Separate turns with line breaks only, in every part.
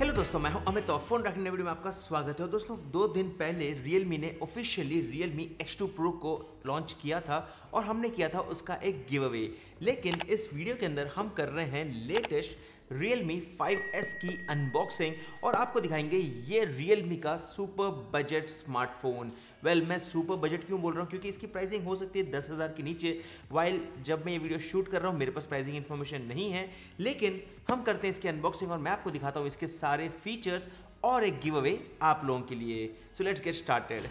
Hello दोस्तों, मैं हूं अमित और फोन रखने वीडियो में आपका स्वागत है। दोस्तों 2 दिन पहले Realme ने ऑफिशियली Realme X2 Pro को लॉन्च किया था और हमने किया था उसका एक गिव अवे। लेकिन इस वीडियो के अंदर हम कर रहे हैं लेटेस्ट Realme 5S की अनबॉक्सिंग और आपको दिखाएंगे ये Realme का सुपर बजट स्मार्टफोन। मैं सुपर बजट क्यों बोल रहा हूँ, क्योंकि इसकी प्राइसिंग हो सकती है 10,000 के नीचे। वाइल जब मैं ये वीडियो शूट कर रहा हूँ मेरे पास प्राइसिंग इन्फॉर्मेशन नहीं है, लेकिन हम करते हैं इसकी अनबॉक्सिंग और मैं आपको दिखाता हूँ इसके सारे फीचर्स और एक गिव अवे आप लोगों के लिए। So let's get started.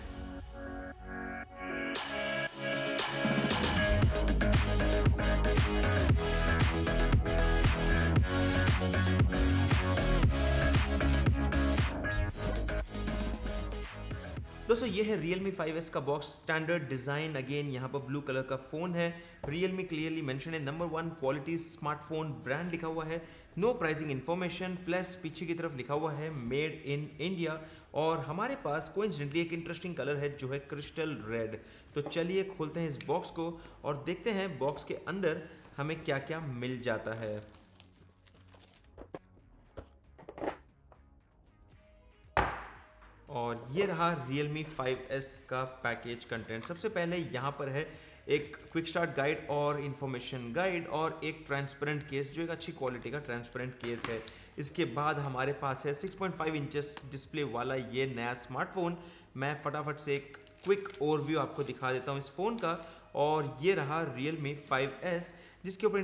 दोस्तों ये है Realme 5S का बॉक्स, स्टैंडर्ड डिजाइन। अगेन यहाँ पर ब्लू कलर का फोन है। Realme क्लियरली मेंशन है नंबर 1 क्वालिटी स्मार्टफोन ब्रांड लिखा हुआ है, नो प्राइसिंग इन्फॉर्मेशन, प्लस पीछे की तरफ लिखा हुआ है मेड इन इंडिया। और हमारे पास कोइंसिडेंटली एक इंटरेस्टिंग कलर है जो है क्रिस्टल रेड। तो चलिए खोलते हैं इस बॉक्स को और देखते हैं बॉक्स के अंदर हमें क्या क्या मिल जाता है। और ये रहा Realme 5S का पैकेज कंटेंट। सबसे पहले यहाँ पर है एक क्विक स्टार्ट गाइड और इन्फॉर्मेशन गाइड और एक ट्रांसपेरेंट केस, जो एक अच्छी क्वालिटी का ट्रांसपेरेंट केस है। इसके बाद हमारे पास है 6.5 इंचेस डिस्प्ले वाला ये नया स्मार्टफोन। मैं फटाफट से एक क्विक ओवरव्यू आपको दिखा देता हूँ इस फ़ोन का। और ये रहा Realme 5S, जिसके ऊपर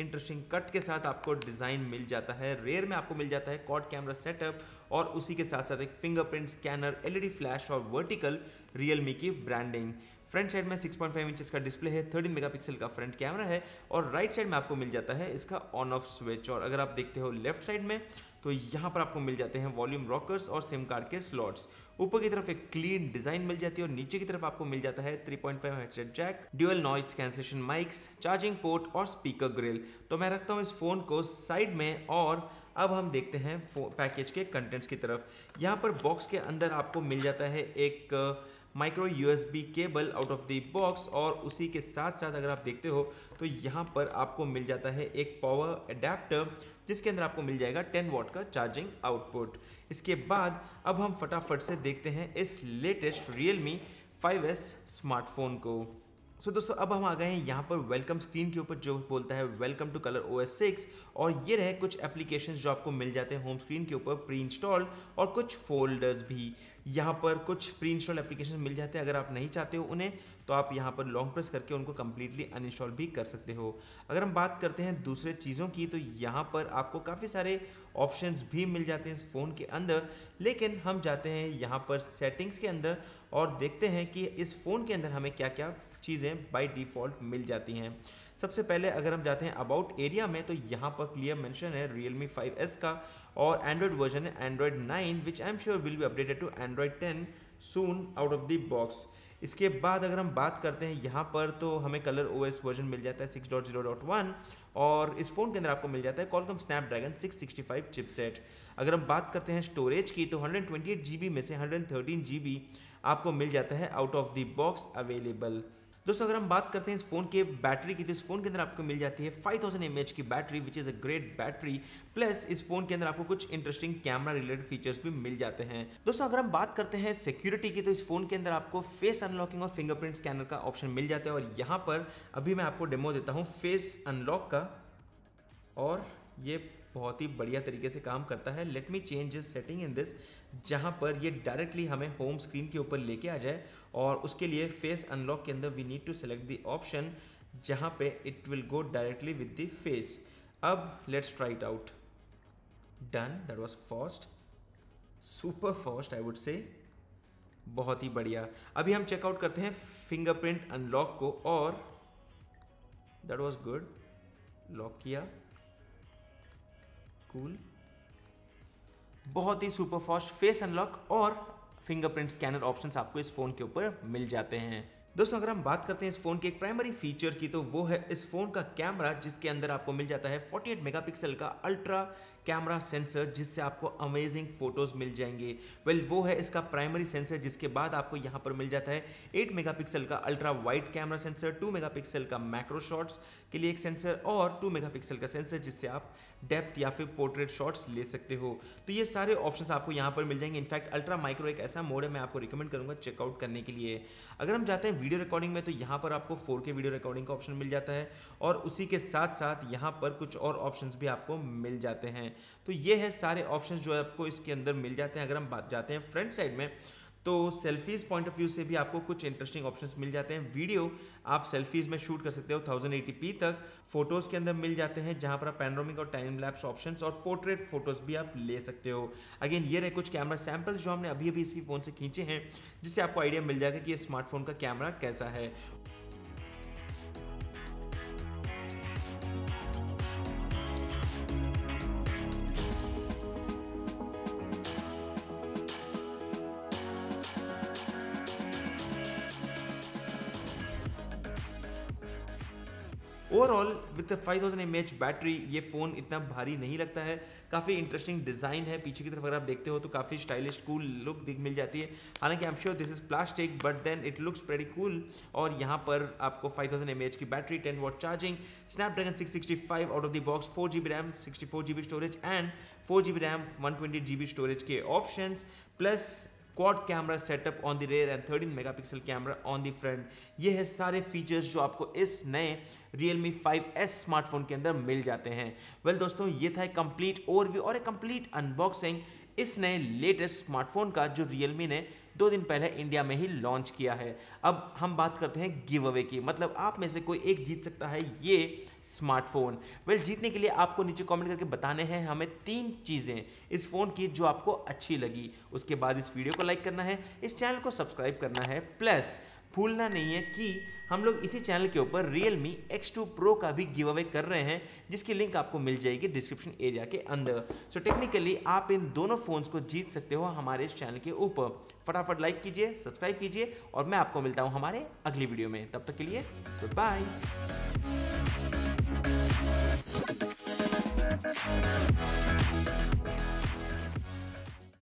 इंटरेस्टिंग कट के साथ आपको डिज़ाइन मिल जाता है। रेयर में आपको मिल जाता है क्वाड कैमरा सेटअप और उसी के साथ साथ एक फिंगरप्रिंट स्कैनर, LED फ्लैश और वर्टिकल Realme की ब्रांडिंग। फ्रंट साइड में 6.5 इंचेस का डिस्प्ले है, 13 मेगापिक्सल का फ्रंट कैमरा है और राइट साइड में आपको मिल जाता है इसका ऑन ऑफ स्विच। और अगर आप देखते हो लेफ्ट साइड में तो यहाँ पर आपको मिल जाते हैं वॉल्यूम रॉकर्स और सिम कार्ड के स्लॉट्स। ऊपर की तरफ एक क्लीन डिजाइन मिल जाती है और नीचे की तरफ आपको मिल जाता है 3.5 headset jack, dual noise cancellation mics, charging port और स्पीकर ग्रिल। तो मैं रखता हूँ इस फोन को साइड में और अब हम देखते हैं पैकेज के कंटेंट्स की तरफ। यहाँ पर बॉक्स के अंदर आपको मिल जाता है एक micro USB cable out of the box और उसी के साथ साथ अगर आप देखते हो तो यहाँ पर आपको मिल जाता है एक पावर अडेप्टर, जिसके अंदर आपको मिल जाएगा 10 वॉट का चार्जिंग आउटपुट। इसके बाद अब हम फटाफट से देखते हैं इस लेटेस्ट Realme 5S स्मार्टफोन को। सो दोस्तों अब हम आ गए हैं यहाँ पर वेलकम स्क्रीन के ऊपर, जो बोलता है वेलकम टू कलर OS 6। और ये रहे कुछ एप्लीकेशंस जो आपको मिल जाते हैं होम स्क्रीन के ऊपर प्री इंस्टॉल्ड, और कुछ फोल्डर्स भी यहाँ पर कुछ प्री इंस्टॉल एप्लीकेशन मिल जाते हैं। अगर आप नहीं चाहते हो उन्हें तो आप यहाँ पर लॉन्ग प्रेस करके उनको कंप्लीटली अनइंस्टॉल भी कर सकते हो। अगर हम बात करते हैं दूसरे चीज़ों की तो यहाँ पर आपको काफ़ी सारे ऑप्शंस भी मिल जाते हैं इस फ़ोन के अंदर, लेकिन हम जाते हैं यहाँ पर सेटिंग्स के अंदर और देखते हैं कि इस फ़ोन के अंदर हमें क्या क्या चीज़ें बाय डिफ़ॉल्ट मिल जाती हैं। सबसे पहले अगर हम जाते हैं अबाउट एरिया में तो यहाँ पर क्लियर मेंशन है Realme 5S का और एंड्रॉयड वर्जन है Android 9, which I am sure will be updated to Android 10 soon out of the box. इसके बाद अगर हम बात करते हैं यहाँ पर तो हमें कलर OS वर्जन मिल जाता है 6.0.1 और इस फ़ोन के अंदर आपको मिल जाता है Qualcomm Snapdragon 665 चिपसेट। अगर हम बात करते हैं स्टोरेज की तो 128 GB में से 113 GB आपको मिल जाता है out of the box available. दोस्तों अगर हम बात करते हैं इस फोन के बैटरी की तो इस फोन के अंदर आपको मिल जाती है 5000 mAh की battery, which is a great battery. Plus इस फोन के अंदर आपको कुछ इंटरेस्टिंग कैमरा रिलेटेड फीचर्स भी मिल जाते हैं। दोस्तों अगर हम बात करते हैं सिक्योरिटी की तो इस फोन के अंदर आपको फेस अनलॉकिंग और फिंगरप्रिंट स्कैनर का ऑप्शन मिल जाता है। और यहाँ पर अभी मैं आपको डेमो देता हूँ फेस अनलॉक का और ये बहुत ही बढ़िया तरीके से काम करता है। Let me change this setting in this, जहाँ पर ये डायरेक्टली हमें होम स्क्रीन के ऊपर लेके आ जाए। और उसके लिए फेस अनलॉक के अंदर we need to select the option जहाँ पे it will go directly with the face. अब let's try it out. Done, that was fast, super fast I would say, बहुत ही बढ़िया। अभी हम चेकआउट करते हैं फिंगरप्रिंट अनलॉक को और दैट वाज गुड, लॉक किया, कूल, बहुत ही सुपर फास्ट फेस अनलॉक और फिंगरप्रिंट स्कैनर ऑप्शंस आपको इस फोन के ऊपर मिल जाते हैं। दोस्तों अगर हम बात करते हैं इस फ़ोन के एक प्राइमरी फीचर की, तो वो है इस फ़ोन का कैमरा, जिसके अंदर आपको मिल जाता है 48 मेगापिक्सल का अल्ट्रा कैमरा सेंसर, जिससे आपको अमेजिंग फोटोज़ मिल जाएंगे। वो है इसका प्राइमरी सेंसर, जिसके बाद आपको यहाँ पर मिल जाता है 8 मेगापिक्सल का ultra wide camera sensor, 2 megapixel का मैक्रो शॉट्स के लिए एक सेंसर और 2 मेगापिक्सल का सेंसर, जिससे आप डेप्थ या फिर पोर्ट्रेट शॉट्स ले सकते हो। तो ये सारे ऑप्शंस आपको यहाँ पर मिल जाएंगे। इनफैक्ट अल्ट्रा माइक्रो एक ऐसा मोड है, मैं आपको रिकमेंड करूँगा चेकआउट करने के लिए। अगर हम जाते हैं वीडियो रिकॉर्डिंग में, तो यहाँ पर आपको 4K वीडियो रिकॉर्डिंग का ऑप्शन मिल जाता है और उसी के साथ साथ यहाँ पर कुछ और ऑप्शंस भी आपको मिल जाते हैं। तो ये है सारे ऑप्शंस जो आपको इसके अंदर मिल जाते हैं। अगर हम बात जाते हैं फ्रंट साइड में, तो सेल्फीज़ पॉइंट ऑफ व्यू से भी आपको कुछ इंटरेस्टिंग ऑप्शंस मिल जाते हैं। वीडियो आप सेल्फीज़ में शूट कर सकते हो 1080p तक। फोटोज़ के अंदर मिल जाते हैं, जहां पर आप पैनोरामिक और टाइम लैप्स ऑप्शंस और पोर्ट्रेट फोटोज़ भी आप ले सकते हो। अगेन ये रहे कुछ कैमरा सैंपल्स जो हमने अभी इसी फ़ोन से खींचे हैं, जिससे आपको आइडिया मिल जाएगा कि ये स्मार्टफोन का कैमरा कैसा है। ओवरऑल विद 5000 mAh बैटरी ये फ़ोन इतना भारी नहीं लगता है। काफ़ी इंटरेस्टिंग डिज़ाइन है, पीछे की तरफ अगर आप देखते हो तो काफ़ी स्टाइलिश कूल लुक मिल जाती है। हालांकि I am sure this is plastic, but then it looks pretty cool. और यहाँ पर आपको 5000 mAh की battery, 10 watt charging, Snapdragon 665 out of the box, 4GB RAM, 64GB storage and 4GB RAM 120GB storage के options, plus quad camera setup on the rear and 13 megapixel camera on the front. ये है सारे features जो आपको इस नए Realme 5S smartphone के अंदर मिल जाते हैं। दोस्तों ये था एक कंप्लीट ओवरव्यू और एक कंप्लीट अनबॉक्सिंग इस नए लेटेस्ट स्मार्टफोन का, जो Realme ने 2 दिन पहले इंडिया में ही लॉन्च किया है। अब हम बात करते हैं गिव अवे की, मतलब आप में से कोई एक जीत सकता है ये स्मार्टफोन। जीतने के लिए आपको नीचे कमेंट करके बताने हैं हमें 3 चीज़ें इस फ़ोन की जो आपको अच्छी लगी। उसके बाद इस वीडियो को लाइक करना है, इस चैनल को सब्सक्राइब करना है, प्लस भूलना नहीं है कि हम लोग इसी चैनल के ऊपर Realme X2 Pro का भी गिव अवे कर रहे हैं, जिसकी लिंक आपको मिल जाएगी डिस्क्रिप्शन एरिया के अंदर। सो टेक्निकली आप इन दोनों फ़ोन्स को जीत सकते हो हमारे इस चैनल के ऊपर। फटाफट लाइक कीजिए, सब्सक्राइब कीजिए और मैं आपको मिलता हूँ हमारे अगली वीडियो में। तब तक के लिए गुड बाय।